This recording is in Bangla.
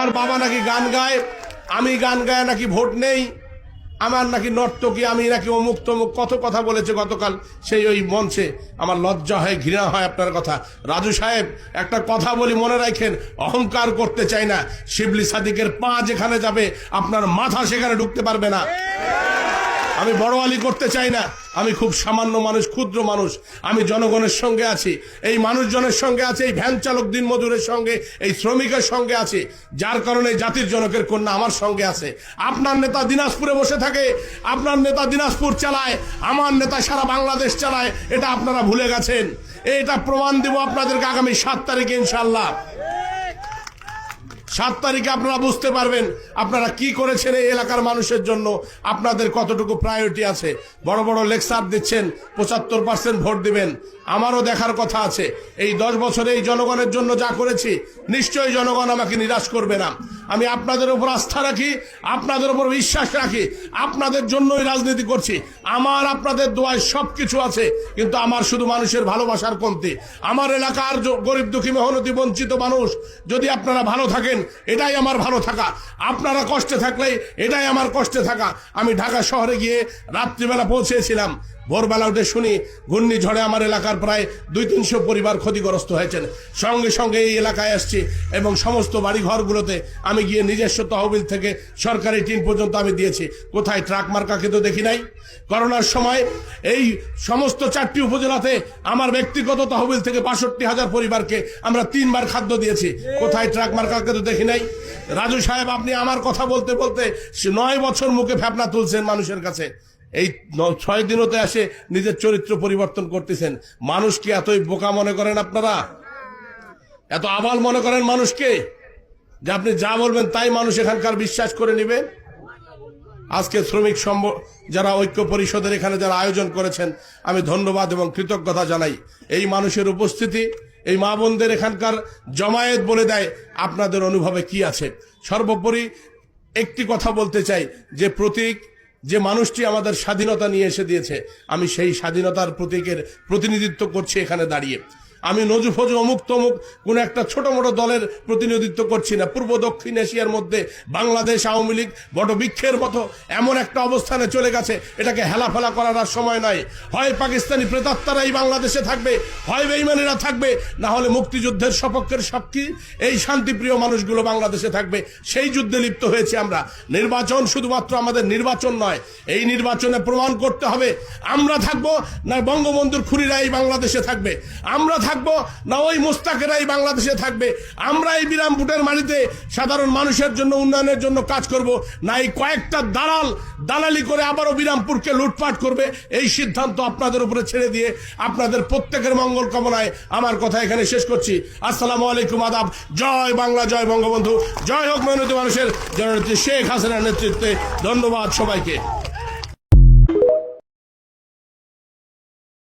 আমার বাবা নাকি গান গায়, আমি গান গায় নাকি ভোট নেই, আমার নাকি নর্তকী, আমি নাকি অমুক তমুক কত কথা বলেছে গতকাল সেই ওই মঞ্চে। আমার লজ্জা হয়, ঘৃণা হয় আপনার কথা। রাজু সাহেব, একটা কথা বলি, মনে রাখেন, অহংকার করতে চাই না। শিবলি সাদিকের পা যেখানে যাবে আপনার মাথা সেখানে ঢুকতে পারবে না। আমি বড় আলী করতে চাই না। আমি খুব সামান্য মানুষ, ক্ষুদ্র মানুষ। আমি জনগণের সঙ্গে আছি, এই মানুষজনের সঙ্গে আছে, এই ভ্যান চালক দিনমজুরের সঙ্গে, এই শ্রমিকের সঙ্গে আছে, যার কারণে জাতির জনকের কন্যা আমার সঙ্গে আছে। আপনার নেতা দিনাজপুরে বসে থাকে, আপনার নেতা দিনাজপুর চালায়, আমার নেতা সারা বাংলাদেশ চালায়, এটা আপনারা ভুলে গেছেন। এটা প্রমাণ দেব আপনাদেরকে আগামী 7 তারিখে ইনশাআল্লাহ। 7 তারিখে আপনারা বুঝতে পারবেন আপনারা কি করেছেন এই এলাকার মানুষের জন্য, আপনাদের কতটুকু প্রায়োরিটি আছে। বড় বড় লেকচার দিচ্ছেন, 75% ভোট দিবেন। আমারও দেখার কথা আছে এই 10 বছরে এই জনগণের জন্য যা করেছি, নিশ্চয়ই জনগণ আমাকে নিরাশ করবে না। আমি আপনাদের উপর আস্থা রাখি, আপনাদের উপর বিশ্বাস রাখি, আপনাদের জন্যই রাজনীতি করছি। আমার আপনাদের দোয়ায় সবকিছু আছে, কিন্তু আমার শুধু মানুষের ভালোবাসার কমতি। আমার এলাকার গরিব দুঃখী মেহনতি বঞ্চিত মানুষ যদি আপনারা ভালো থাকেন, এটাই আমার ভালো থাকা। আপনারা কষ্টে থাকলেই এটাই আমার কষ্টে থাকা। আমি ঢাকা শহরে গিয়ে রাত্রিবেলা পৌঁছেছিলাম, ভোরবেলা উঠে শুনি ঘূর্ণিঝড়ে আমার এলাকার প্রায় 200-300 পরিবার ক্ষতিগ্রস্ত হয়েছেন। সঙ্গে সঙ্গে এই এলাকায় আসছি এবং সমস্ত বাড়িঘরগুলোতে আমি গিয়ে নিজস্ব তহবিল থেকে সরকারি টিন পর্যন্ত আমি দিয়েছি। কোথায় ট্রাক মার্কাকে তো দেখি নাই। করোনার সময় এই সমস্ত 4টি উপজেলাতে আমার ব্যক্তিগত তহবিল থেকে 62,000 পরিবারকে আমরা 3 বার খাদ্য দিয়েছি। কোথায় ট্রাক মার্কাকে তো দেখি নাই। রাজু সাহেব, আপনি আমার কথা বলতে বলতে 9 বছর মুখে ফেপনা তুলছেন মানুষের কাছে। এই 6 দিনতে আসে নিজের চরিত্র পরিবর্তন করতেছেন। মানুষকে এতই বোকা মনে করেন আপনারা, এত আবাল মনে করেন মানুষকে, যে আপনি যা বলবেন তাই মানুষ এখানকার বিশ্বাস করে নেবে। আজকে শ্রমিক যারা ঐক্য পরিষদের এখানে যারা আয়োজন করেছেন, আমি ধন্যবাদ এবং কৃতজ্ঞতা জানাই। এই মানুষের উপস্থিতি, এই মা বোনদের এখানকার জমায়েত বলে দেয় আপনাদের অনুভবে কি আছে। সর্বোপরি একটি কথা বলতে চাই, যে প্রতীক, যে মানুষটি আমাদের স্বাধীনতা নিয়ে এসে দিয়েছে, আমি সেই স্বাধীনতার প্রতীকের প্রতিনিধিত্ব করছি এখানে দাঁড়িয়ে। আমি নজুফজু অমুক তমুক কোন একটা ছোট মোটো দলের প্রতিনিধিত্ব করছি না। পূর্ব দক্ষিণ এশিয়ার মধ্যে বাংলাদেশ আওয়ামী লীগ বটবৃক্ষের মতো এমন একটা অবস্থানে চলে গেছে, এটাকে হেলাফেলা করার আর সময় নয়। হয় পাকিস্তানি প্রেতাত্মারাই বাংলাদেশে থাকবে, হয় বেঈমানিরা থাকবে, না হলে মুক্তিযুদ্ধের সপক্ষের সাক্ষী এই শান্তিপ্রিয় মানুষগুলো বাংলাদেশে থাকবে। সেই যুদ্ধে লিপ্ত হয়েছে আমরা। নির্বাচন শুধুমাত্র আমাদের নির্বাচন নয়, এই নির্বাচনে প্রমাণ করতে হবে আমরা থাকবো না বঙ্গবন্ধুর খুনিরা এই বাংলাদেশে থাকবে, আমরা থাকবো না ওই মুস্তাকেরাই বাংলাদেশে থাকবে। আমরা এই বিরামপুটের মাটিতে সাধারণ মানুষের জন্য, উন্নয়নের জন্য কাজ করব, না এই কয়েকটা দালালি করে আবারও বিরামপুরকে লুটপাট করবে। এই সিদ্ধান্ত আপনাদের উপরে ছেড়ে দিয়ে আপনাদের প্রত্যেকের মঙ্গল কামনায় আমার কথা এখানে শেষ করছি। আসসালামু আলাইকুম, আদাব। জয় বাংলা, জয় বঙ্গবন্ধু, জয় হোক মেহনতি মানুষের জননেত্রী শেখ হাসিনার নেতৃত্বে। ধন্যবাদ সবাইকে।